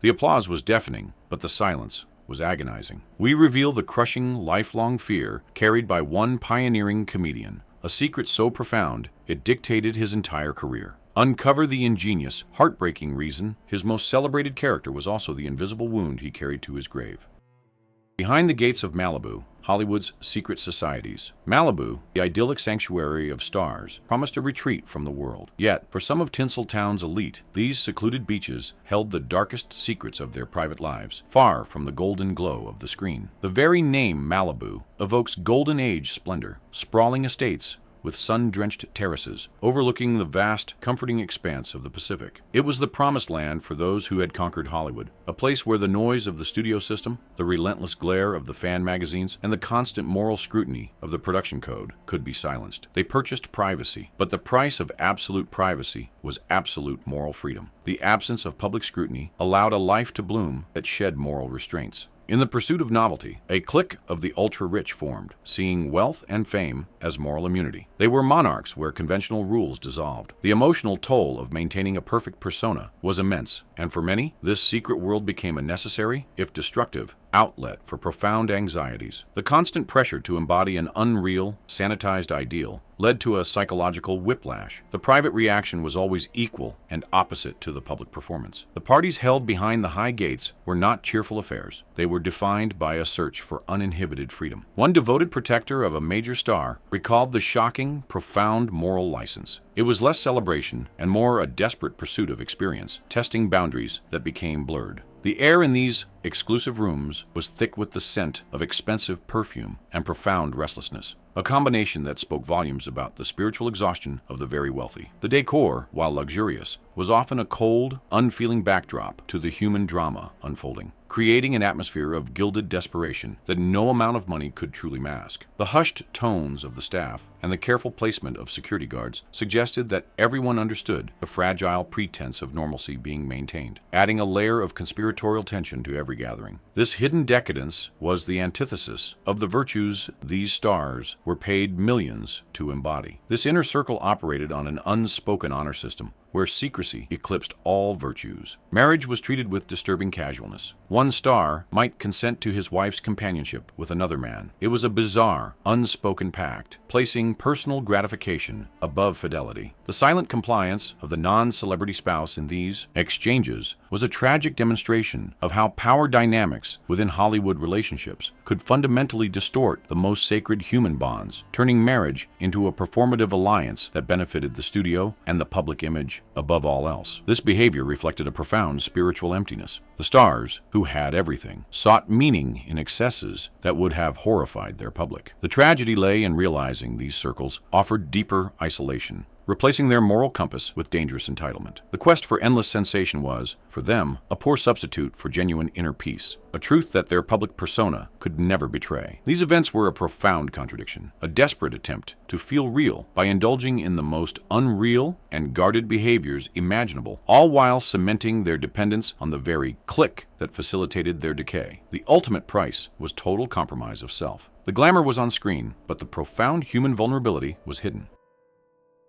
The applause was deafening, but the silence was agonizing. We reveal the crushing, lifelong fear carried by one pioneering comedian, a secret so profound it dictated his entire career. Uncover the ingenious, heartbreaking reason his most celebrated character was also the invisible wound he carried to his grave. Behind the gates of Malibu, Hollywood's secret societies. Malibu, the idyllic sanctuary of stars, promised a retreat from the world. Yet, for some of Tinseltown's elite, these secluded beaches held the darkest secrets of their private lives, far from the golden glow of the screen. The very name Malibu evokes golden age splendor, sprawling estates with sun-drenched terraces, overlooking the vast, comforting expanse of the Pacific. It was the promised land for those who had conquered Hollywood, a place where the noise of the studio system, the relentless glare of the fan magazines, and the constant moral scrutiny of the production code could be silenced. They purchased privacy, but the price of absolute privacy was absolute moral freedom. The absence of public scrutiny allowed a life to bloom that shed moral restraints. In the pursuit of novelty, a clique of the ultra-rich formed, seeing wealth and fame as moral immunity. They were monarchs where conventional rules dissolved. The emotional toll of maintaining a perfect persona was immense, and for many, this secret world became a necessary, if destructive, outlet for profound anxieties. The constant pressure to embody an unreal, sanitized ideal led to a psychological whiplash. The private reaction was always equal and opposite to the public performance. The parties held behind the high gates were not cheerful affairs. They were defined by a search for uninhibited freedom. One devoted protector of a major star recalled the shocking, profound moral license. It was less celebration and more a desperate pursuit of experience, testing boundaries that became blurred. The air in these exclusive rooms was thick with the scent of expensive perfume and profound restlessness, a combination that spoke volumes about the spiritual exhaustion of the very wealthy. The decor, while luxurious, was often a cold, unfeeling backdrop to the human drama unfolding, creating an atmosphere of gilded desperation that no amount of money could truly mask. The hushed tones of the staff and the careful placement of security guards suggested that everyone understood the fragile pretense of normalcy being maintained, adding a layer of conspiratorial tension to every gathering. This hidden decadence was the antithesis of the virtues these stars were paid millions to embody. This inner circle operated on an unspoken honor system, where secrecy eclipsed all virtues. Marriage was treated with disturbing casualness. One star might consent to his wife's companionship with another man. It was a bizarre, unspoken pact, placing personal gratification above fidelity. The silent compliance of the non-celebrity spouse in these exchanges was a tragic demonstration of how power dynamics within Hollywood relationships could fundamentally distort the most sacred human bonds, turning marriage into a performative alliance that benefited the studio and the public image above all else. This behavior reflected a profound spiritual emptiness. The stars, who had everything, sought meaning in excesses that would have horrified their public. The tragedy lay in realizing these circles offered deeper isolation, replacing their moral compass with dangerous entitlement. The quest for endless sensation was, for them, a poor substitute for genuine inner peace, a truth that their public persona could never betray. These events were a profound contradiction, a desperate attempt to feel real by indulging in the most unreal and guarded behaviors imaginable, all while cementing their dependence on the very clique that facilitated their decay. The ultimate price was total compromise of self. The glamour was on screen, but the profound human vulnerability was hidden.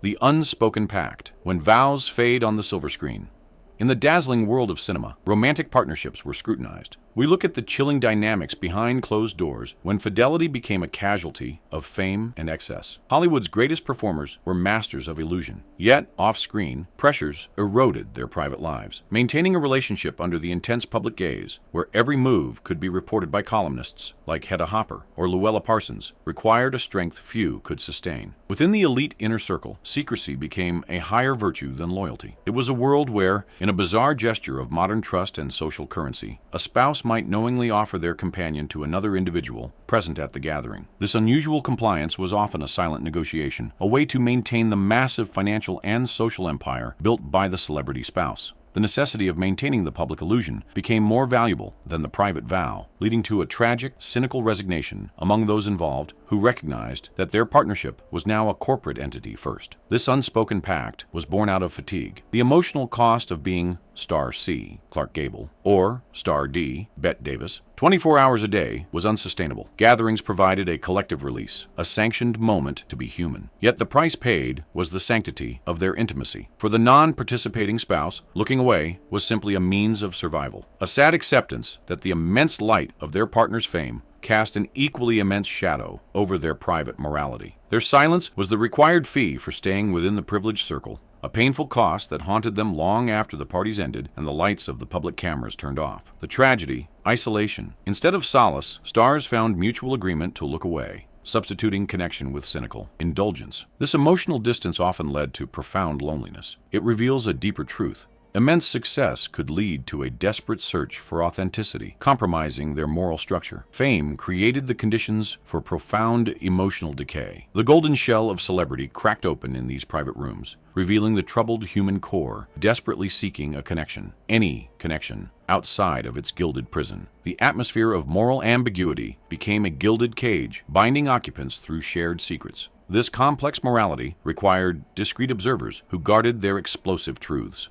The unspoken pact, when vows fade on the silver screen. In the dazzling world of cinema, romantic partnerships were scrutinized. We look at the chilling dynamics behind closed doors when fidelity became a casualty of fame and excess. Hollywood's greatest performers were masters of illusion. Yet, off-screen, pressures eroded their private lives. Maintaining a relationship under the intense public gaze, where every move could be reported by columnists like Hedda Hopper or Luella Parsons, required a strength few could sustain. Within the elite inner circle, secrecy became a higher virtue than loyalty. It was a world where, in a bizarre gesture of modern trust and social currency, a spouse might knowingly offer their companion to another individual present at the gathering. This unusual compliance was often a silent negotiation, a way to maintain the massive financial and social empire built by the celebrity spouse. The necessity of maintaining the public illusion became more valuable than the private vow, leading to a tragic, cynical resignation among those involved who recognized that their partnership was now a corporate entity first. This unspoken pact was born out of fatigue. The emotional cost of being Star C, Clark Gable, or Star D, Bette Davis, 24 hours a day was unsustainable. Gatherings provided a collective release, a sanctioned moment to be human. Yet the price paid was the sanctity of their intimacy. For the non-participating spouse, looking away was simply a means of survival, a sad acceptance that the immense light of their partner's fame cast an equally immense shadow over their private morality. Their silence was the required fee for staying within the privileged circle, a painful cost that haunted them long after the parties ended and the lights of the public cameras turned off. The tragedy, isolation. Instead of solace, stars found mutual agreement to look away, substituting connection with cynical indulgence. This emotional distance often led to profound loneliness. It reveals a deeper truth. Immense success could lead to a desperate search for authenticity, compromising their moral structure. Fame created the conditions for profound emotional decay. The golden shell of celebrity cracked open in these private rooms, revealing the troubled human core, desperately seeking a connection, any connection, outside of its gilded prison. The atmosphere of moral ambiguity became a gilded cage, binding occupants through shared secrets. This complex morality required discreet observers who guarded their explosive truths.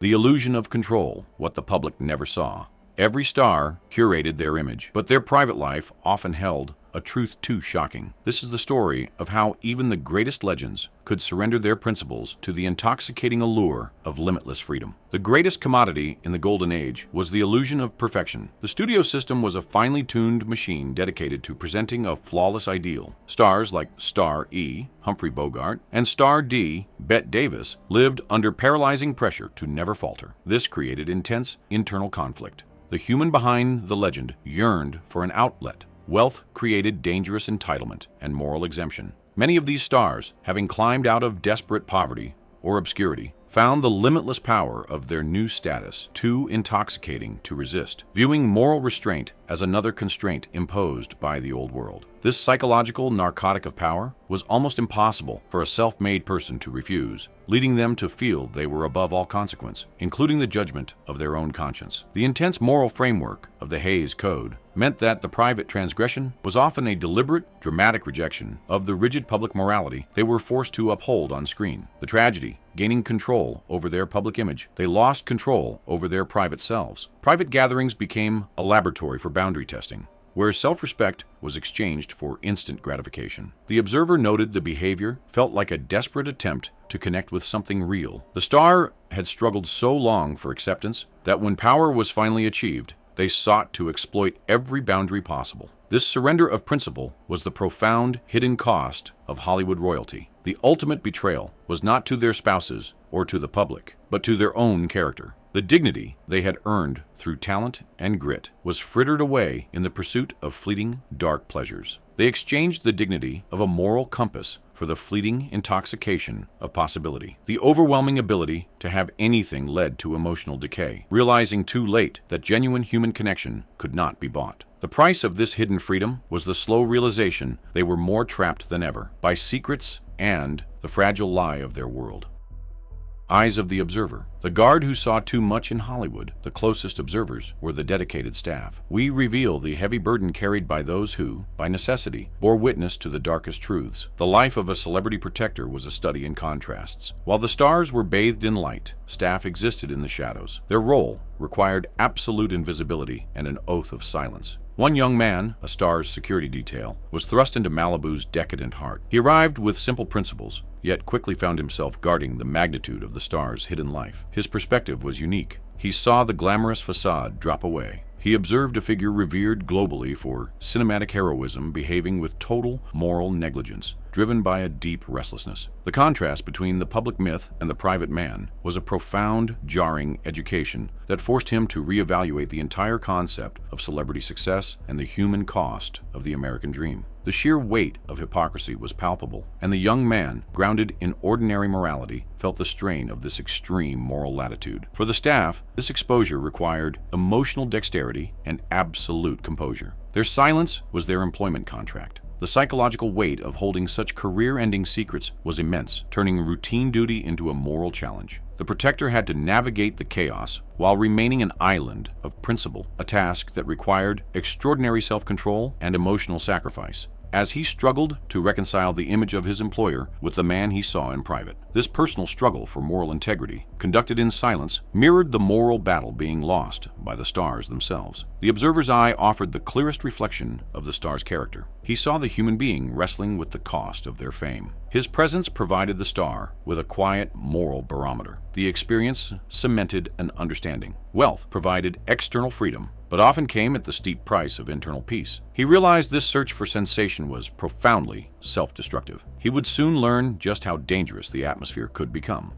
The illusion of control, what the public never saw. Every star curated their image, but their private life often held a truth too shocking. This is the story of how even the greatest legends could surrender their principles to the intoxicating allure of limitless freedom. The greatest commodity in the Golden Age was the illusion of perfection. The studio system was a finely tuned machine dedicated to presenting a flawless ideal. Stars like Star E, Humphrey Bogart, and Star D, Bette Davis, lived under paralyzing pressure to never falter. This created intense internal conflict. The human behind the legend yearned for an outlet. Wealth created dangerous entitlement and moral exemption. Many of these stars, having climbed out of desperate poverty or obscurity, found the limitless power of their new status too intoxicating to resist, viewing moral restraint as another constraint imposed by the old world. This psychological narcotic of power was almost impossible for a self-made person to refuse, leading them to feel they were above all consequence, including the judgment of their own conscience. The intense moral framework of the Hays Code meant that the private transgression was often a deliberate, dramatic rejection of the rigid public morality they were forced to uphold on screen. The tragedy, gaining control over their public image, they lost control over their private selves. Private gatherings became a laboratory for boundary testing, where self-respect was exchanged for instant gratification. The observer noted the behavior felt like a desperate attempt to connect with something real. The star had struggled so long for acceptance that when power was finally achieved, they sought to exploit every boundary possible. This surrender of principle was the profound hidden cost of Hollywood royalty. The ultimate betrayal was not to their spouses or to the public, but to their own character. The dignity they had earned through talent and grit was frittered away in the pursuit of fleeting, dark pleasures. They exchanged the dignity of a moral compass for the fleeting intoxication of possibility. The overwhelming ability to have anything led to emotional decay, realizing too late that genuine human connection could not be bought. The price of this hidden freedom was the slow realization they were more trapped than ever by secrets and the fragile lie of their world. Eyes of the observer. The guard who saw too much in Hollywood, the closest observers, were the dedicated staff. We reveal the heavy burden carried by those who, by necessity, bore witness to the darkest truths. The life of a celebrity protector was a study in contrasts. While the stars were bathed in light, staff existed in the shadows. Their role required absolute invisibility and an oath of silence. One young man, a star's security detail, was thrust into Malibu's decadent heart. He arrived with simple principles, yet quickly found himself guarding the magnitude of the star's hidden life. His perspective was unique. He saw the glamorous facade drop away. He observed a figure revered globally for cinematic heroism behaving with total moral negligence, driven by a deep restlessness. The contrast between the public myth and the private man was a profound, jarring education that forced him to reevaluate the entire concept of celebrity success and the human cost of the American dream. The sheer weight of hypocrisy was palpable, and the young man, grounded in ordinary morality, felt the strain of this extreme moral latitude. For the staff, this exposure required emotional dexterity and absolute composure. Their silence was their employment contract. The psychological weight of holding such career-ending secrets was immense, turning routine duty into a moral challenge. The protector had to navigate the chaos while remaining an island of principle, a task that required extraordinary self-control and emotional sacrifice. as he struggled to reconcile the image of his employer with the man he saw in private. This personal struggle for moral integrity, conducted in silence, mirrored the moral battle being lost by the stars themselves. The observer's eye offered the clearest reflection of the star's character. He saw the human being wrestling with the cost of their fame. His presence provided the star with a quiet moral barometer. The experience cemented an understanding. Wealth provided external freedom, but often came at the steep price of internal peace. He realized this search for sensation was profoundly self-destructive. He would soon learn just how dangerous the atmosphere could become.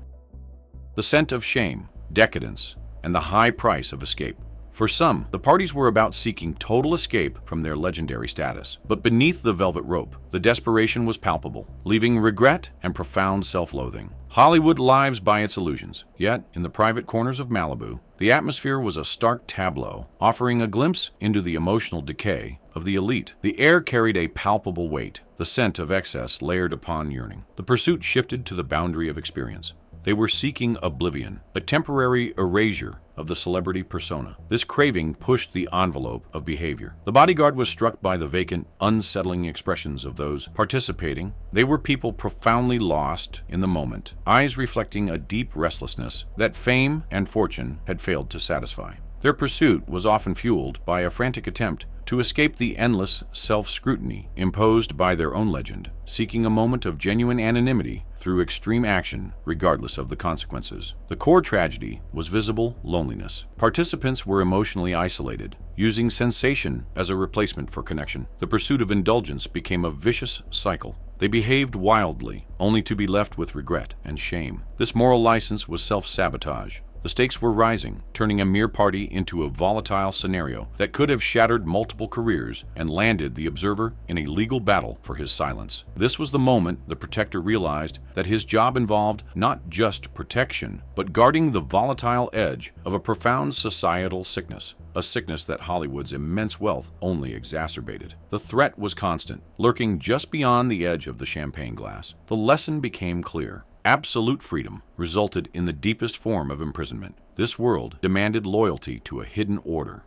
The scent of shame, decadence, and the high price of escape. For some, the parties were about seeking total escape from their legendary status. But beneath the velvet rope, the desperation was palpable, leaving regret and profound self-loathing. Hollywood lives by its illusions, yet in the private corners of Malibu, the atmosphere was a stark tableau, offering a glimpse into the emotional decay of the elite. The air carried a palpable weight, the scent of excess layered upon yearning. The pursuit shifted to the boundary of experience. They were seeking oblivion, a temporary erasure of the celebrity persona. This craving pushed the envelope of behavior. The bodyguard was struck by the vacant, unsettling expressions of those participating. They were people profoundly lost in the moment, eyes reflecting a deep restlessness that fame and fortune had failed to satisfy. Their pursuit was often fueled by a frantic attempt to escape the endless self-scrutiny imposed by their own legend, seeking a moment of genuine anonymity through extreme action, regardless of the consequences. The core tragedy was visible loneliness. Participants were emotionally isolated, using sensation as a replacement for connection. The pursuit of indulgence became a vicious cycle. They behaved wildly, only to be left with regret and shame. This moral license was self-sabotage. The stakes were rising, turning a mere party into a volatile scenario that could have shattered multiple careers and landed the observer in a legal battle for his silence. This was the moment the protector realized that his job involved not just protection, but guarding the volatile edge of a profound societal sickness, a sickness that Hollywood's immense wealth only exacerbated. The threat was constant, lurking just beyond the edge of the champagne glass. The lesson became clear. Absolute freedom resulted in the deepest form of imprisonment. This world demanded loyalty to a hidden order.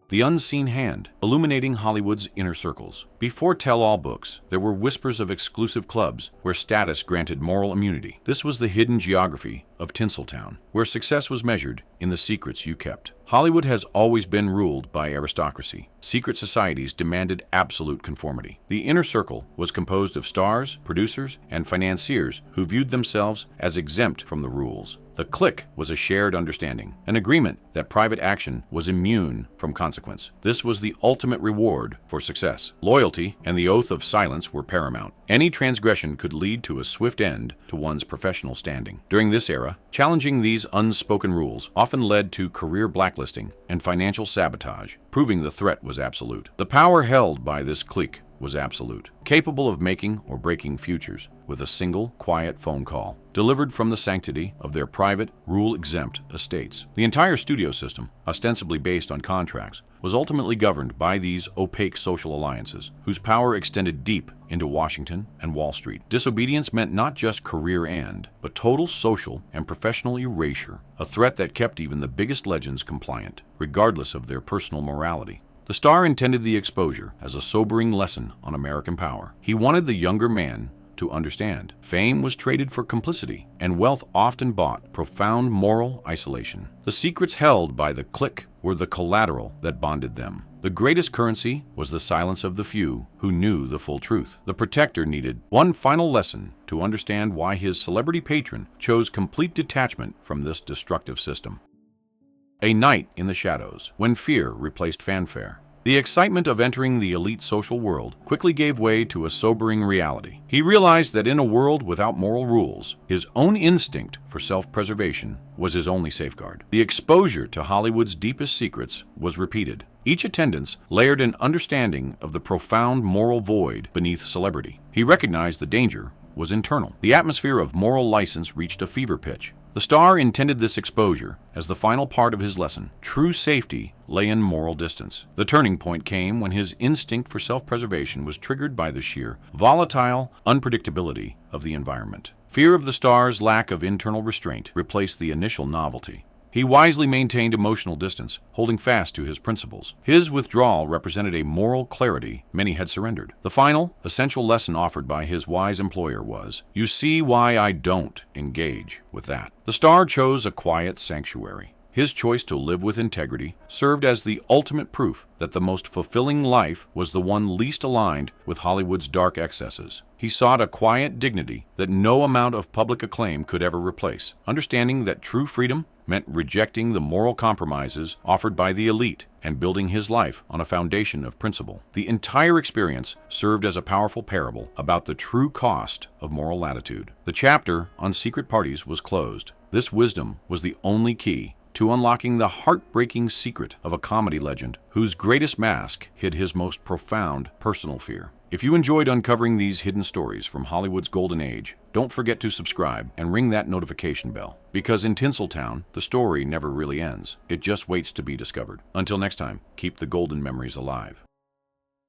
The unseen hand, illuminating Hollywood's inner circles. Before tell-all books, there were whispers of exclusive clubs where status granted moral immunity. This was the hidden geography of Tinseltown, where success was measured in the secrets you kept. Hollywood has always been ruled by aristocracy. Secret societies demanded absolute conformity. The inner circle was composed of stars, producers, and financiers who viewed themselves as exempt from the rules. The clique was a shared understanding, an agreement that private action was immune from consequence. This was the ultimate reward for success. Loyalty and the oath of silence were paramount. Any transgression could lead to a swift end to one's professional standing. During this era, challenging these unspoken rules often led to career blacklisting and financial sabotage, proving the threat was absolute. The power held by this clique was absolute, capable of making or breaking futures with a single, quiet phone call, delivered from the sanctity of their private, rule-exempt estates. The entire studio system, ostensibly based on contracts, was ultimately governed by these opaque social alliances, whose power extended deep into Washington and Wall Street. Disobedience meant not just career end, but total social and professional erasure, a threat that kept even the biggest legends compliant, regardless of their personal morality. The star intended the exposure as a sobering lesson on American power. He wanted the younger man to understand. Fame was traded for complicity, and wealth often bought profound moral isolation. The secrets held by the clique were the collateral that bonded them. The greatest currency was the silence of the few who knew the full truth. The protector needed one final lesson to understand why his celebrity patron chose complete detachment from this destructive system. A night in the shadows, when fear replaced fanfare. The excitement of entering the elite social world quickly gave way to a sobering reality. He realized that in a world without moral rules, his own instinct for self-preservation was his only safeguard. The exposure to Hollywood's deepest secrets was repeated. Each attendance layered an understanding of the profound moral void beneath celebrity. He recognized the danger was internal. The atmosphere of moral license reached a fever pitch. The star intended this exposure as the final part of his lesson. True safety lay in moral distance. The turning point came when his instinct for self-preservation was triggered by the sheer, volatile unpredictability of the environment. Fear of the star's lack of internal restraint replaced the initial novelty. He wisely maintained emotional distance, holding fast to his principles. His withdrawal represented a moral clarity many had surrendered. The final, essential lesson offered by his wise employer was, "You see why I don't engage with that." The star chose a quiet sanctuary. His choice to live with integrity served as the ultimate proof that the most fulfilling life was the one least aligned with Hollywood's dark excesses. He sought a quiet dignity that no amount of public acclaim could ever replace, understanding that true freedom meant rejecting the moral compromises offered by the elite and building his life on a foundation of principle. The entire experience served as a powerful parable about the true cost of moral latitude. The chapter on secret parties was closed. This wisdom was the only key to unlocking the heartbreaking secret of a comedy legend whose greatest mask hid his most profound personal fear. If you enjoyed uncovering these hidden stories from Hollywood's golden age, don't forget to subscribe and ring that notification bell, because in Tinseltown, the story never really ends. It just waits to be discovered. Until next time, keep the golden memories alive.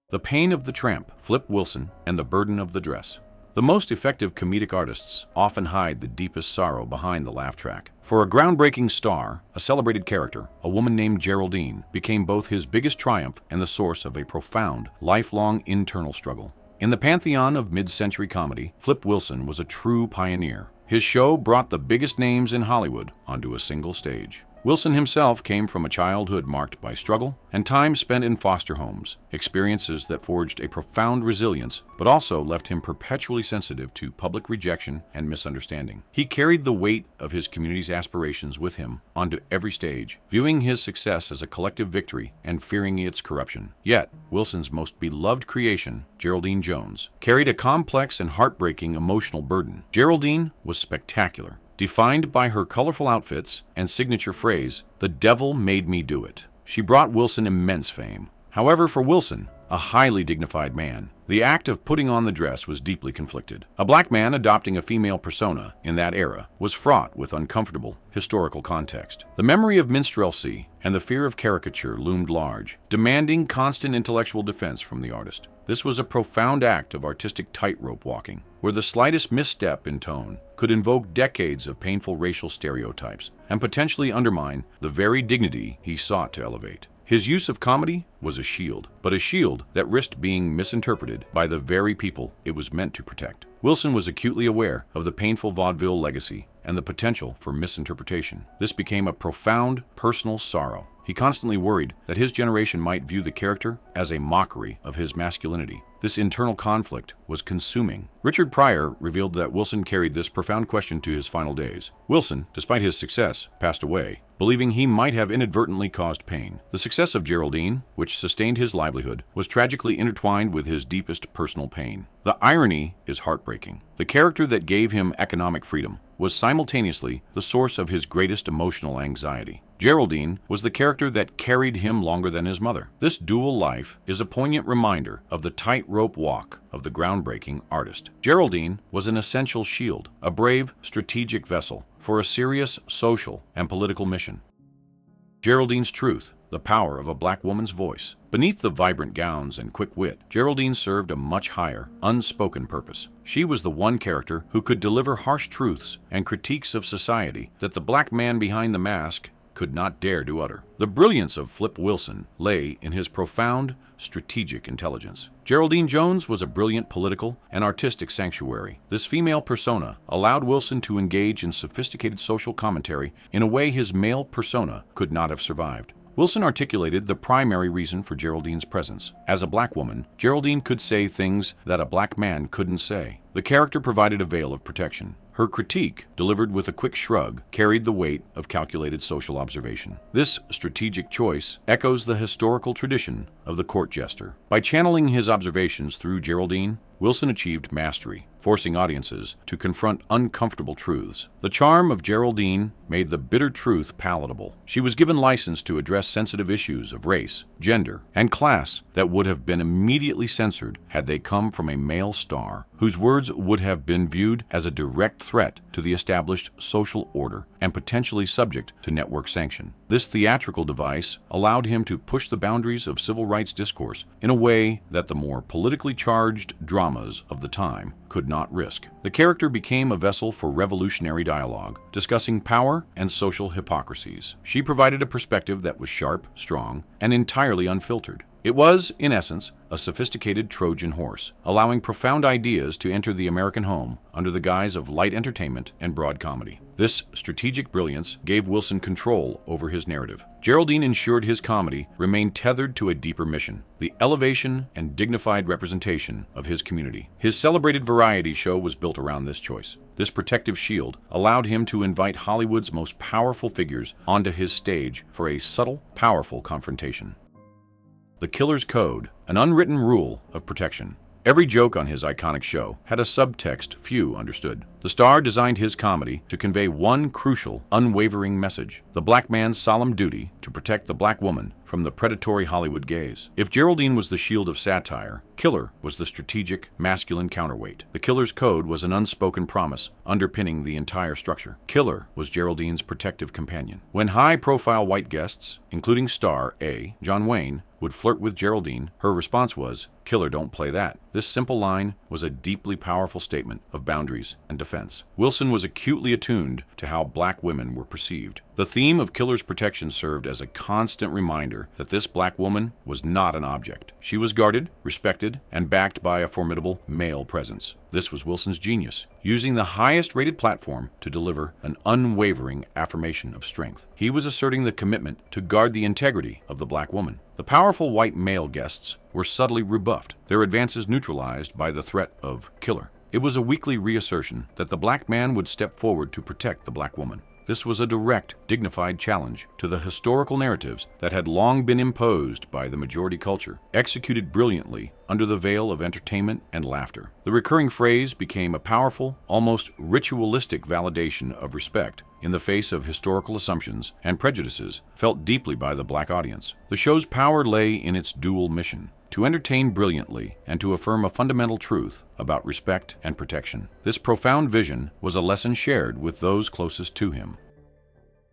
The Pain of the Tramp, Flip Wilson, and the Burden of the Dress. The most effective comedic artists often hide the deepest sorrow behind the laugh track. For a groundbreaking star, a celebrated character, a woman named Geraldine became both his biggest triumph and the source of a profound, lifelong internal struggle. In the pantheon of mid-century comedy, Flip Wilson was a true pioneer. His show brought the biggest names in Hollywood onto a single stage. Wilson himself came from a childhood marked by struggle and time spent in foster homes, experiences that forged a profound resilience but also left him perpetually sensitive to public rejection and misunderstanding. He carried the weight of his community's aspirations with him onto every stage, viewing his success as a collective victory and fearing its corruption. Yet, Wilson's most beloved creation, Geraldine Jones, carried a complex and heartbreaking emotional burden. Geraldine was spectacular, defined by her colorful outfits and signature phrase, "The devil made me do it." She brought Wilson immense fame. However, for Wilson, a highly dignified man, the act of putting on the dress was deeply conflicted. A black man adopting a female persona in that era was fraught with uncomfortable historical context. The memory of minstrelsy and the fear of caricature loomed large, demanding constant intellectual defense from the artist. This was a profound act of artistic tightrope walking, where the slightest misstep in tone could invoke decades of painful racial stereotypes and potentially undermine the very dignity he sought to elevate. His use of comedy was a shield, but a shield that risked being misinterpreted by the very people it was meant to protect. Wilson was acutely aware of the painful vaudeville legacy and the potential for misinterpretation. This became a profound personal sorrow. He constantly worried that his generation might view the character as a mockery of his masculinity. This internal conflict was consuming. Richard Pryor revealed that Wilson carried this profound question to his final days. Wilson, despite his success, passed away, believing he might have inadvertently caused pain. The success of Geraldine, which sustained his livelihood, was tragically intertwined with his deepest personal pain. The irony is heartbreaking. The character that gave him economic freedom was simultaneously the source of his greatest emotional anxiety. Geraldine was the character that carried him longer than his mother. This dual life is a poignant reminder of the tightrope walk of the groundbreaking artist. Geraldine was an essential shield, a brave, strategic vessel for a serious social and political mission. Geraldine's truth, the power of a black woman's voice. Beneath the vibrant gowns and quick wit, Geraldine served a much higher, unspoken purpose. She was the one character who could deliver harsh truths and critiques of society that the black man behind the mask could not dare to utter. The brilliance of Flip Wilson lay in his profound, strategic intelligence. Geraldine Jones was a brilliant political and artistic sanctuary. This female persona allowed Wilson to engage in sophisticated social commentary in a way his male persona could not have survived. Wilson articulated the primary reason for Geraldine's presence. As a black woman, Geraldine could say things that a black man couldn't say. The character provided a veil of protection. Her critique, delivered with a quick shrug, carried the weight of calculated social observation. This strategic choice echoes the historical tradition of the court jester. By channeling his observations through Geraldine, Wilson achieved mastery, forcing audiences to confront uncomfortable truths. The charm of Geraldine made the bitter truth palatable. She was given license to address sensitive issues of race, gender, and class that would have been immediately censored had they come from a male star whose words would have been viewed as a direct threat to the established social order and potentially subject to network sanction. This theatrical device allowed him to push the boundaries of civil rights discourse in a way that the more politically charged dramas of the time could not risk. The character became a vessel for revolutionary dialogue, discussing power and social hypocrisies. She provided a perspective that was sharp, strong, and entirely unfiltered. It was, in essence, a sophisticated Trojan horse, allowing profound ideas to enter the American home under the guise of light entertainment and broad comedy. This strategic brilliance gave Wilson control over his narrative. Geraldine ensured his comedy remained tethered to a deeper mission, the elevation and dignified representation of his community. His celebrated variety show was built around this choice. This protective shield allowed him to invite Hollywood's most powerful figures onto his stage for a subtle, powerful confrontation. The Killer's Code, an unwritten rule of protection. Every joke on his iconic show had a subtext few understood. The star designed his comedy to convey one crucial, unwavering message: the black man's solemn duty to protect the black woman from the predatory Hollywood gaze. If Geraldine was the shield of satire, Killer was the strategic, masculine counterweight. The Killer's Code was an unspoken promise underpinning the entire structure. Killer was Geraldine's protective companion. When high-profile white guests, including star A. John Wayne, would flirt with Geraldine, her response was, "Killer, don't play that." This simple line was a deeply powerful statement of boundaries and defense. Wilson was acutely attuned to how black women were perceived. The theme of Killer's protection served as a constant reminder that this black woman was not an object. She was guarded, respected, and backed by a formidable male presence. This was Wilson's genius, using the highest-rated platform to deliver an unwavering affirmation of strength. He was asserting the commitment to guard the integrity of the black woman. The powerful white male guests were subtly rebuffed, their advances neutralized by the threat of Killer. It was a weekly reassertion that the black man would step forward to protect the black woman. This was a direct, dignified challenge to the historical narratives that had long been imposed by the majority culture, executed brilliantly under the veil of entertainment and laughter. The recurring phrase became a powerful, almost ritualistic validation of respect in the face of historical assumptions and prejudices felt deeply by the black audience. The show's power lay in its dual mission: to entertain brilliantly and to affirm a fundamental truth about respect and protection. This profound vision was a lesson shared with those closest to him.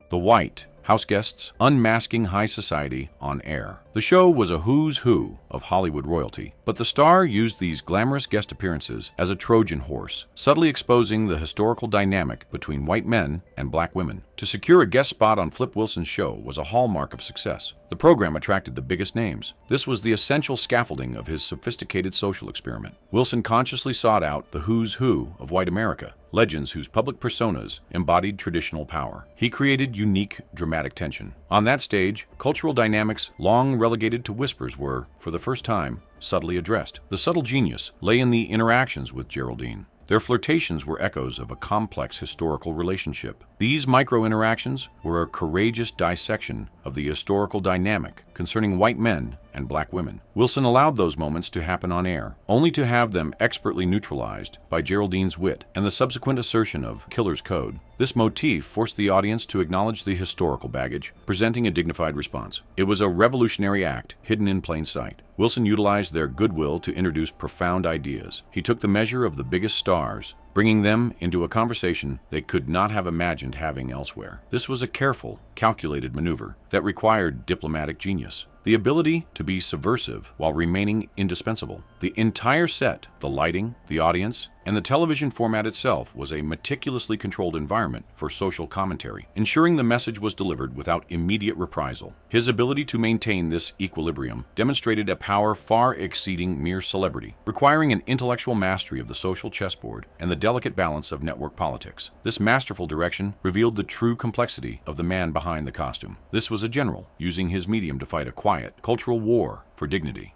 The White House guests unmasking high society on air. The show was a who's who of Hollywood royalty, but the star used these glamorous guest appearances as a Trojan horse, subtly exposing the historical dynamic between white men and black women. To secure a guest spot on Flip Wilson's show was a hallmark of success. The program attracted the biggest names. This was the essential scaffolding of his sophisticated social experiment. Wilson consciously sought out the who's who of white America, legends whose public personas embodied traditional power. He created unique, dramatic tension. On that stage, cultural dynamics long relegated to whispers were, for the first time, subtly addressed. The subtle genius lay in the interactions with Geraldine. Their flirtations were echoes of a complex historical relationship. These micro-interactions were a courageous dissection of the historical dynamic concerning white men and black women. Wilson allowed those moments to happen on air, only to have them expertly neutralized by Geraldine's wit and the subsequent assertion of Killer's Code. This motif forced the audience to acknowledge the historical baggage, presenting a dignified response. It was a revolutionary act, hidden in plain sight. Wilson utilized their goodwill to introduce profound ideas. He took the measure of the biggest stars, bringing them into a conversation they could not have imagined having elsewhere. This was a careful, calculated maneuver that required diplomatic genius, the ability to be subversive while remaining indispensable. The entire set, the lighting, the audience, and the television format itself was a meticulously controlled environment for social commentary, ensuring the message was delivered without immediate reprisal. His ability to maintain this equilibrium demonstrated a power far exceeding mere celebrity, requiring an intellectual mastery of the social chessboard and the delicate balance of network politics. This masterful direction revealed the true complexity of the man behind the costume. This was a general, using his medium to fight a quiet, cultural war for dignity.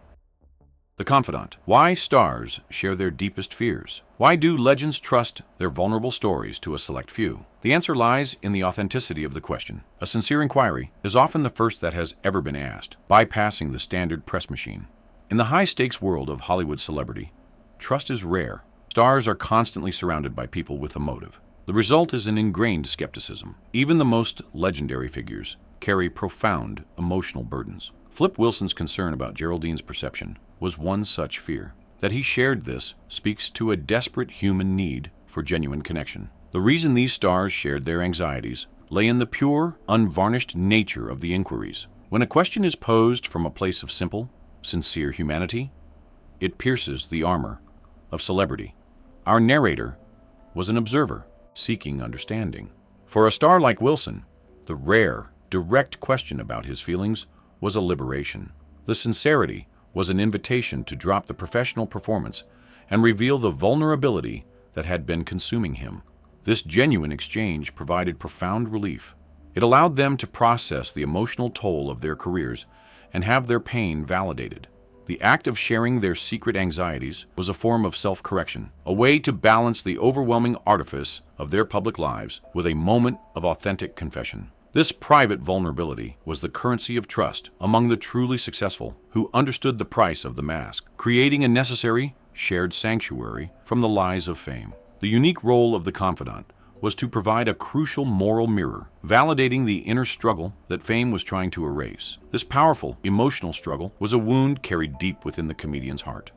The Confidant. Why stars share their deepest fears? Why do legends trust their vulnerable stories to a select few? The answer lies in the authenticity of the question. A sincere inquiry is often the first that has ever been asked, bypassing the standard press machine. In the high-stakes world of Hollywood celebrity, trust is rare. Stars are constantly surrounded by people with a motive. The result is an ingrained skepticism. Even the most legendary figures carry profound emotional burdens. Flip Wilson's concern about Geraldine's perception was one such fear. That he shared this speaks to a desperate human need for genuine connection. The reason these stars shared their anxieties lay in the pure, unvarnished nature of the inquiries. When a question is posed from a place of simple, sincere humanity, it pierces the armor of celebrity. Our narrator was an observer, seeking understanding. For a star like Wilson, the rare, direct question about his feelings was a liberation. The sincerity was an invitation to drop the professional performance and reveal the vulnerability that had been consuming him. This genuine exchange provided profound relief. It allowed them to process the emotional toll of their careers and have their pain validated. The act of sharing their secret anxieties was a form of self-correction, a way to balance the overwhelming artifice of their public lives with a moment of authentic confession. This private vulnerability was the currency of trust among the truly successful, who understood the price of the mask, creating a necessary, shared sanctuary from the lies of fame. The unique role of the confidant was to provide a crucial moral mirror, validating the inner struggle that fame was trying to erase. This powerful, emotional struggle was a wound carried deep within the comedian's heart.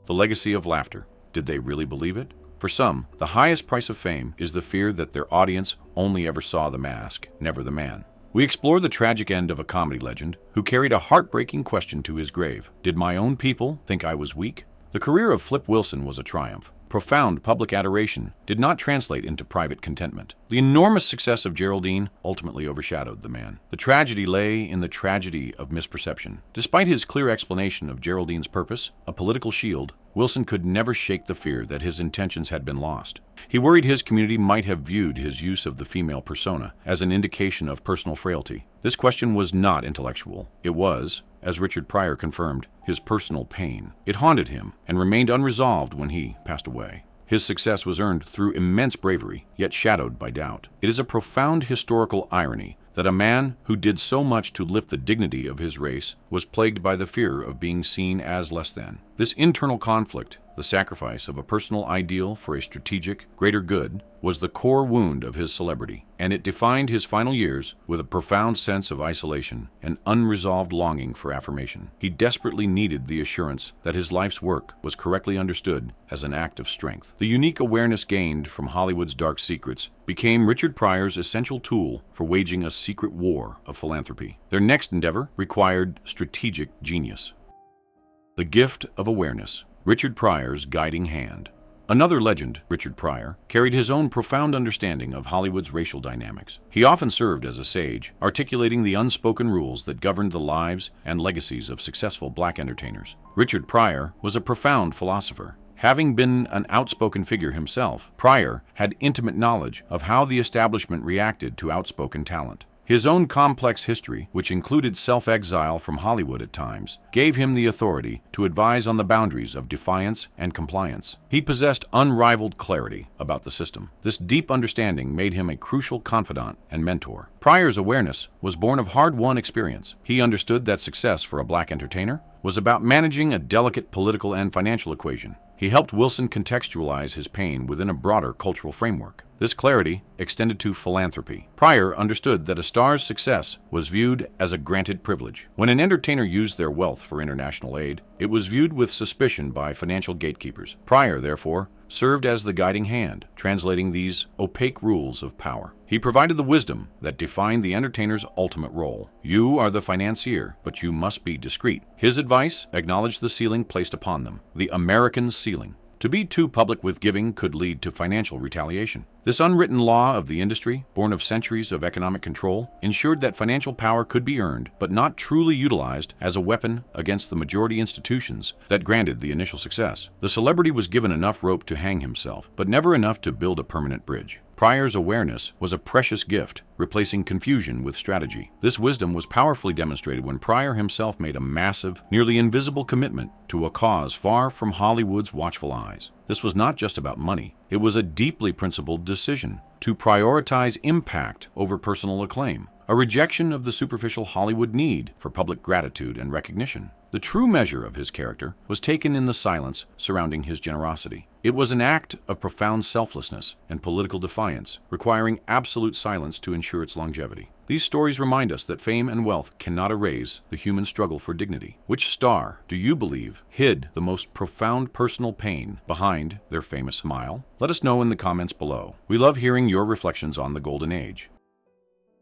The legacy of laughter. Did they really believe it? For some, the highest price of fame is the fear that their audience only ever saw the mask, never the man. We explore the tragic end of a comedy legend who carried a heartbreaking question to his grave. Did my own people think I was weak? The career of Flip Wilson was a triumph. Profound public adoration did not translate into private contentment. The enormous success of Geraldine ultimately overshadowed the man. The tragedy lay in the tragedy of misperception. Despite his clear explanation of Geraldine's purpose, a political shield, Wilson could never shake the fear that his intentions had been lost. He worried his community might have viewed his use of the female persona as an indication of personal frailty. This question was not intellectual. It was, as Richard Pryor confirmed, his personal pain. It haunted him and remained unresolved when he passed away. His success was earned through immense bravery, yet shadowed by doubt. It is a profound historical irony that a man who did so much to lift the dignity of his race was plagued by the fear of being seen as less than. This internal conflict, the sacrifice of a personal ideal for a strategic, greater good, was the core wound of his celebrity, and it defined his final years with a profound sense of isolation and unresolved longing for affirmation. He desperately needed the assurance that his life's work was correctly understood as an act of strength. The unique awareness gained from Hollywood's dark secrets became Richard Pryor's essential tool for waging a secret war of philanthropy. Their next endeavor required strategic genius. The gift of awareness. Richard Pryor's guiding hand. Another legend, Richard Pryor, carried his own profound understanding of Hollywood's racial dynamics. He often served as a sage, articulating the unspoken rules that governed the lives and legacies of successful black entertainers. Richard Pryor was a profound philosopher. Having been an outspoken figure himself, Pryor had intimate knowledge of how the establishment reacted to outspoken talent. His own complex history, which included self-exile from Hollywood at times, gave him the authority to advise on the boundaries of defiance and compliance. He possessed unrivaled clarity about the system. This deep understanding made him a crucial confidant and mentor. Pryor's awareness was born of hard-won experience. He understood that success for a black entertainer was about managing a delicate political and financial equation. He helped Wilson contextualize his pain within a broader cultural framework. This clarity extended to philanthropy. Pryor understood that a star's success was viewed as a granted privilege. When an entertainer used their wealth for international aid, it was viewed with suspicion by financial gatekeepers. Pryor, therefore, served as the guiding hand, translating these opaque rules of power. He provided the wisdom that defined the entertainer's ultimate role. You are the financier, but you must be discreet. His advice acknowledged the ceiling placed upon them, the American ceiling. To be too public with giving could lead to financial retaliation. This unwritten law of the industry, born of centuries of economic control, ensured that financial power could be earned, but not truly utilized as a weapon against the majority institutions that granted the initial success. The celebrity was given enough rope to hang himself, but never enough to build a permanent bridge. Pryor's awareness was a precious gift, replacing confusion with strategy. This wisdom was powerfully demonstrated when Pryor himself made a massive, nearly invisible commitment to a cause far from Hollywood's watchful eyes. This was not just about money. It was a deeply principled decision to prioritize impact over personal acclaim, a rejection of the superficial Hollywood need for public gratitude and recognition. The true measure of his character was taken in the silence surrounding his generosity. It was an act of profound selflessness and political defiance, requiring absolute silence to ensure its longevity. These stories remind us that fame and wealth cannot erase the human struggle for dignity. Which star do you believe hid the most profound personal pain behind their famous smile? Let us know in the comments below. We love hearing your reflections on the Golden Age.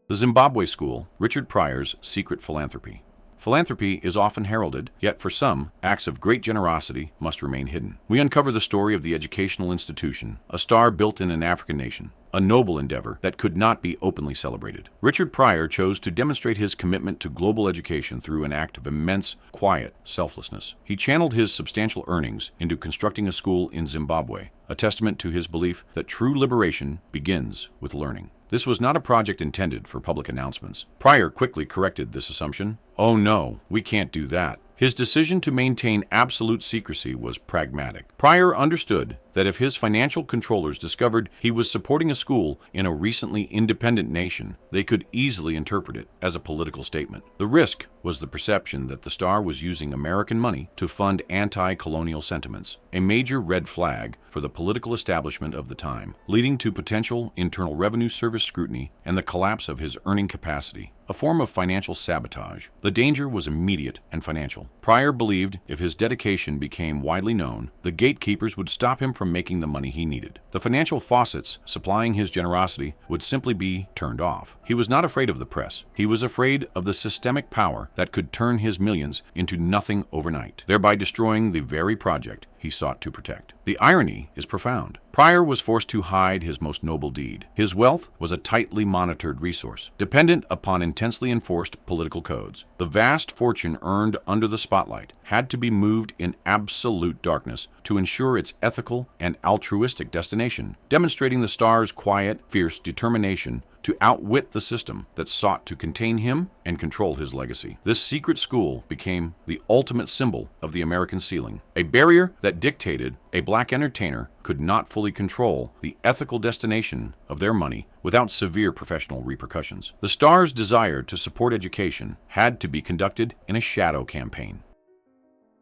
The Zimbabwe School, Richard Pryor's Secret Philanthropy. Philanthropy is often heralded, yet for some, acts of great generosity must remain hidden. We uncover the story of the educational institution, a star built in an African nation, a noble endeavor that could not be openly celebrated. Richard Pryor chose to demonstrate his commitment to global education through an act of immense, quiet selflessness. He channeled his substantial earnings into constructing a school in Zimbabwe, a testament to his belief that true liberation begins with learning. This was not a project intended for public announcements. Pryor quickly corrected this assumption. "Oh no, we can't do that." His decision to maintain absolute secrecy was pragmatic. Pryor understood that if his financial controllers discovered he was supporting a school in a recently independent nation, they could easily interpret it as a political statement. The risk was the perception that the star was using American money to fund anti-colonial sentiments, a major red flag for the political establishment of the time, leading to potential Internal Revenue Service scrutiny and the collapse of his earning capacity, a form of financial sabotage. The danger was immediate and financial. Pryor believed if his dedication became widely known, the gatekeepers would stop him from making the money he needed. The financial faucets supplying his generosity would simply be turned off. He was not afraid of the press. He was afraid of the systemic power that could turn his millions into nothing overnight, thereby destroying the very project he sought to protect. The irony is profound. Pryor was forced to hide his most noble deed. His wealth was a tightly monitored resource, dependent upon intensely enforced political codes. The vast fortune earned under the spotlight had to be moved in absolute darkness to ensure its ethical and altruistic destination, demonstrating the star's quiet, fierce determination to outwit the system that sought to contain him and control his legacy. This secret school became the ultimate symbol of the American ceiling, a barrier that dictated a black entertainer could not fully control the ethical destination of their money without severe professional repercussions. The star's desire to support education had to be conducted in a shadow campaign.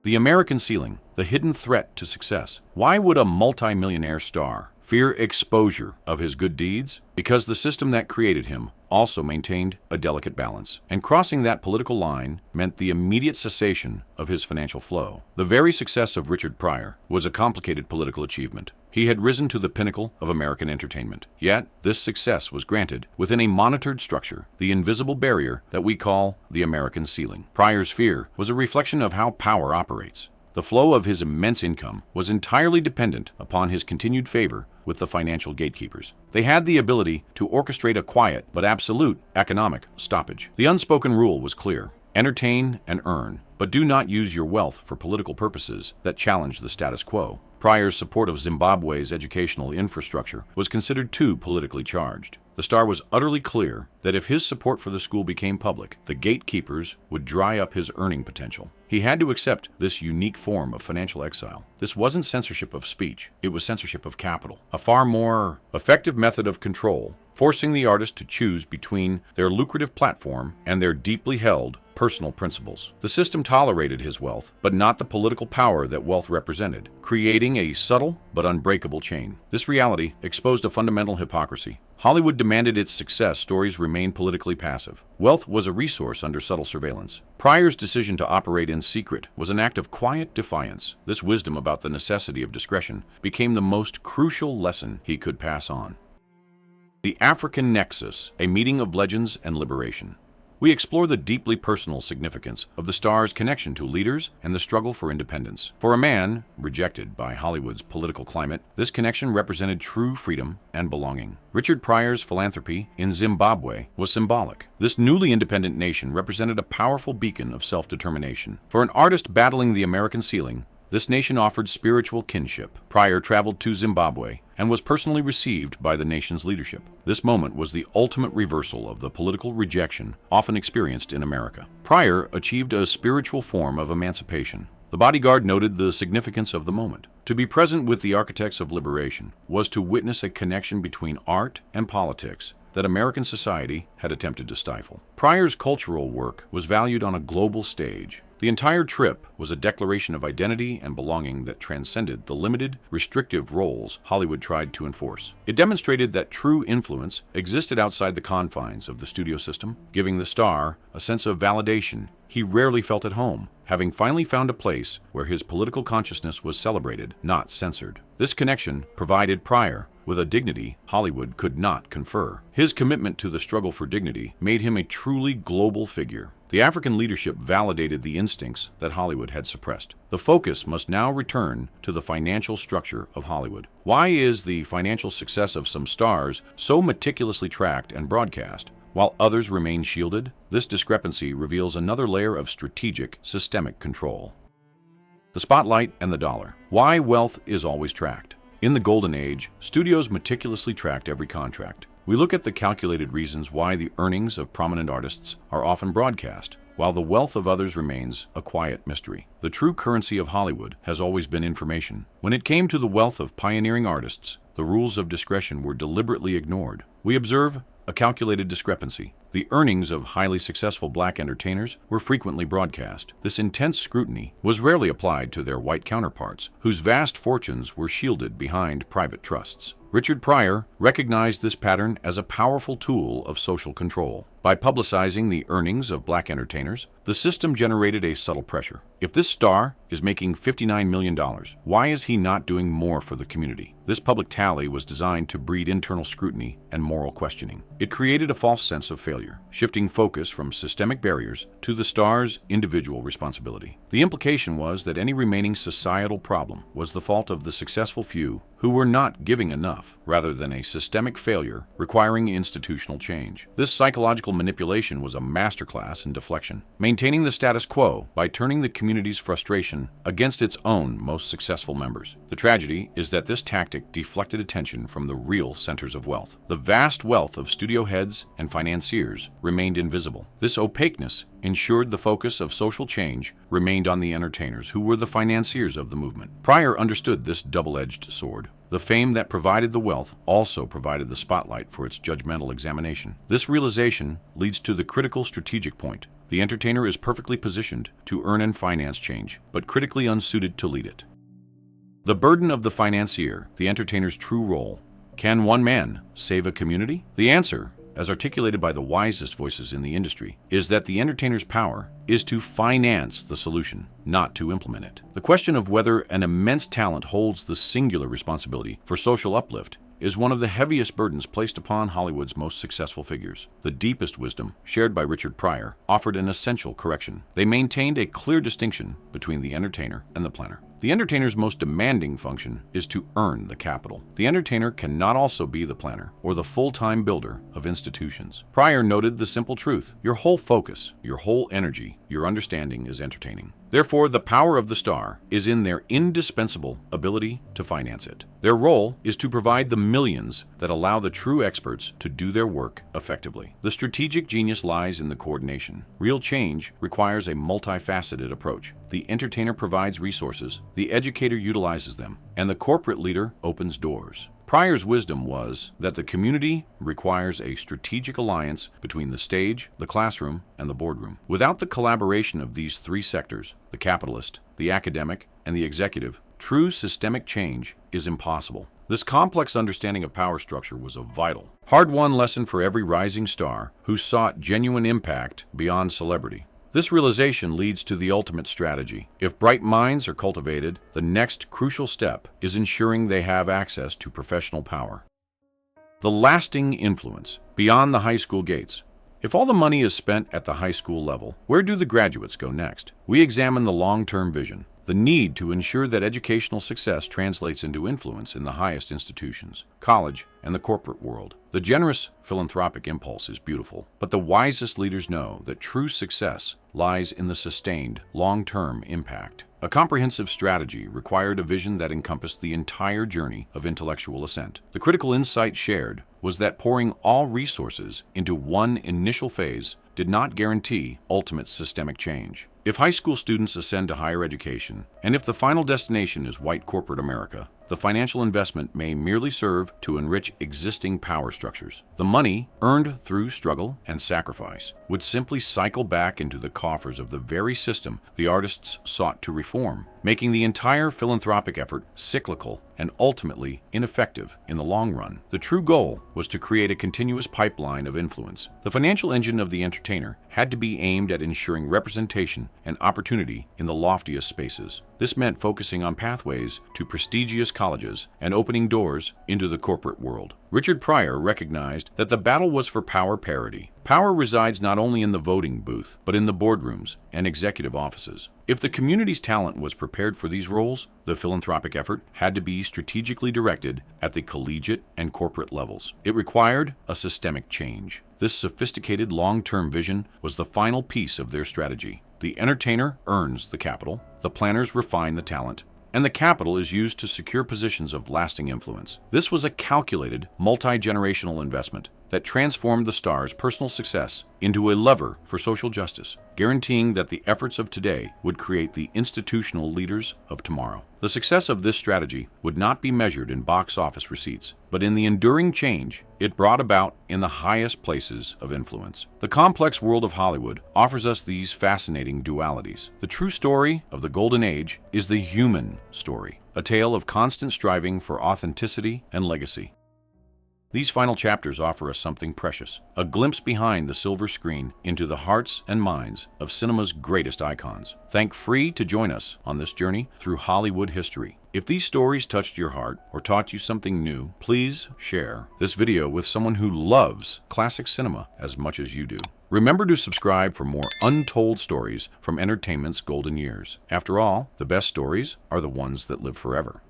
The American ceiling, the hidden threat to success. Why would a multimillionaire star fear exposure of his good deeds? Because the system that created him also maintained a delicate balance, and crossing that political line meant the immediate cessation of his financial flow. The very success of Richard Pryor was a complicated political achievement. He had risen to the pinnacle of American entertainment. Yet, this success was granted within a monitored structure, the invisible barrier that we call the American ceiling. Pryor's fear was a reflection of how power operates. The flow of his immense income was entirely dependent upon his continued favor with the financial gatekeepers. They had the ability to orchestrate a quiet but absolute economic stoppage. The unspoken rule was clear: entertain and earn, but do not use your wealth for political purposes that challenge the status quo. Pryor's support of Zimbabwe's educational infrastructure was considered too politically charged. The star was utterly clear that if his support for the school became public, the gatekeepers would dry up his earning potential. He had to accept this unique form of financial exile. This wasn't censorship of speech, it was censorship of capital, a far more effective method of control, forcing the artist to choose between their lucrative platform and their deeply held personal principles. The system tolerated his wealth, but not the political power that wealth represented, creating a subtle but unbreakable chain. This reality exposed a fundamental hypocrisy. Hollywood demanded its success stories remain politically passive. Wealth was a resource under subtle surveillance. Pryor's decision to operate in secret was an act of quiet defiance. This wisdom about the necessity of discretion became the most crucial lesson he could pass on. The African Nexus, a meeting of legends and liberation. We explore the deeply personal significance of the star's connection to leaders and the struggle for independence. For a man rejected by Hollywood's political climate, this connection represented true freedom and belonging. Richard Pryor's philanthropy in Zimbabwe was symbolic. This newly independent nation represented a powerful beacon of self-determination. For an artist battling the American ceiling, this nation offered spiritual kinship. Pryor traveled to Zimbabwe and was personally received by the nation's leadership. This moment was the ultimate reversal of the political rejection often experienced in America. Pryor achieved a spiritual form of emancipation. The bodyguard noted the significance of the moment. To be present with the architects of liberation was to witness a connection between art and politics that American society had attempted to stifle. Pryor's cultural work was valued on a global stage. The entire trip was a declaration of identity and belonging that transcended the limited, restrictive roles Hollywood tried to enforce. It demonstrated that true influence existed outside the confines of the studio system, giving the star a sense of validation he rarely felt at home, having finally found a place where his political consciousness was celebrated, not censored. This connection provided Pryor with a dignity Hollywood could not confer. His commitment to the struggle for dignity made him a truly global figure. The African leadership validated the instincts that Hollywood had suppressed. The focus must now return to the financial structure of Hollywood. Why is the financial success of some stars so meticulously tracked and broadcast, while others remain shielded? This discrepancy reveals another layer of strategic, systemic control. The spotlight and the dollar. Why wealth is always tracked. In the Golden Age, studios meticulously tracked every contract. We look at the calculated reasons why the earnings of prominent artists are often broadcast, while the wealth of others remains a quiet mystery. The true currency of Hollywood has always been information. When it came to the wealth of pioneering artists, the rules of discretion were deliberately ignored. We observe a calculated discrepancy. The earnings of highly successful black entertainers were frequently broadcast. This intense scrutiny was rarely applied to their white counterparts, whose vast fortunes were shielded behind private trusts. Richard Pryor recognized this pattern as a powerful tool of social control. By publicizing the earnings of black entertainers, the system generated a subtle pressure. If this star is making $59 million, why is he not doing more for the community? This public tally was designed to breed internal scrutiny and moral questioning. It created a false sense of failure, shifting focus from systemic barriers to the star's individual responsibility. The implication was that any remaining societal problem was the fault of the successful few who were not giving enough, rather than a systemic failure requiring institutional change. This psychological manipulation was a masterclass in deflection, maintaining the status quo by turning the community's frustration against its own most successful members. The tragedy is that this tactic deflected attention from the real centers of wealth. The vast wealth of studio heads and financiers remained invisible. This opaqueness ensured the focus of social change remained on the entertainers, who were the financiers of the movement. Pryor understood this double-edged sword. The fame that provided the wealth also provided the spotlight for its judgmental examination. This realization leads to the critical strategic point. The entertainer is perfectly positioned to earn and finance change, but critically unsuited to lead it. The burden of the financier, the entertainer's true role. Can one man save a community? The answer, as articulated by the wisest voices in the industry, is that the entertainer's power is to finance the solution, not to implement it. The question of whether an immense talent holds the singular responsibility for social uplift is one of the heaviest burdens placed upon Hollywood's most successful figures. The deepest wisdom, shared by Richard Pryor, offered an essential correction. They maintained a clear distinction between the entertainer and the planner. The entertainer's most demanding function is to earn the capital. The entertainer cannot also be the planner or the full-time builder of institutions. Pryor noted the simple truth: your whole focus, your whole energy, your understanding is entertaining. Therefore, the power of the star is in their indispensable ability to finance it. Their role is to provide the millions that allow the true experts to do their work effectively. The strategic genius lies in the coordination. Real change requires a multifaceted approach. The entertainer provides resources, the educator utilizes them, and the corporate leader opens doors. Pryor's wisdom was that the community requires a strategic alliance between the stage, the classroom, and the boardroom. Without the collaboration of these three sectors, the capitalist, the academic, and the executive, true systemic change is impossible. This complex understanding of power structure was a vital, hard-won lesson for every rising star who sought genuine impact beyond celebrity. This realization leads to the ultimate strategy. If bright minds are cultivated, the next crucial step is ensuring they have access to professional power. The lasting influence beyond the high school gates. If all the money is spent at the high school level, where do the graduates go next? We examine the long-term vision, the need to ensure that educational success translates into influence in the highest institutions, college, and the corporate world. The generous philanthropic impulse is beautiful, but the wisest leaders know that true success lies in the sustained, long-term impact. A comprehensive strategy required a vision that encompassed the entire journey of intellectual ascent. The critical insight shared was that pouring all resources into one initial phase did not guarantee ultimate systemic change. If high school students ascend to higher education, and if the final destination is white corporate America, the financial investment may merely serve to enrich existing power structures. The money, earned through struggle and sacrifice, would simply cycle back into the coffers of the very system the artists sought to reform, making the entire philanthropic effort cyclical and ultimately ineffective in the long run. The true goal was to create a continuous pipeline of influence. The financial engine of the entertainer had to be aimed at ensuring representation and opportunity in the loftiest spaces. This meant focusing on pathways to prestigious colleges and opening doors into the corporate world. Richard Pryor recognized that the battle was for power parity. Power resides not only in the voting booth, but in the boardrooms and executive offices. If the community's talent was prepared for these roles, the philanthropic effort had to be strategically directed at the collegiate and corporate levels. It required a systemic change. This sophisticated long-term vision was the final piece of their strategy. The entertainer earns the capital, the planners refine the talent, and the capital is used to secure positions of lasting influence. This was a calculated, multi-generational investment that transformed the star's personal success into a lever for social justice, guaranteeing that the efforts of today would create the institutional leaders of tomorrow. The success of this strategy would not be measured in box office receipts, but in the enduring change it brought about in the highest places of influence. The complex world of Hollywood offers us these fascinating dualities. The true story of the Golden Age is the human story, a tale of constant striving for authenticity and legacy. These final chapters offer us something precious, a glimpse behind the silver screen into the hearts and minds of cinema's greatest icons. Thank free to join us on this journey through Hollywood history. If these stories touched your heart or taught you something new, please share this video with someone who loves classic cinema as much as you do. Remember to subscribe for more untold stories from entertainment's golden years. After all, the best stories are the ones that live forever.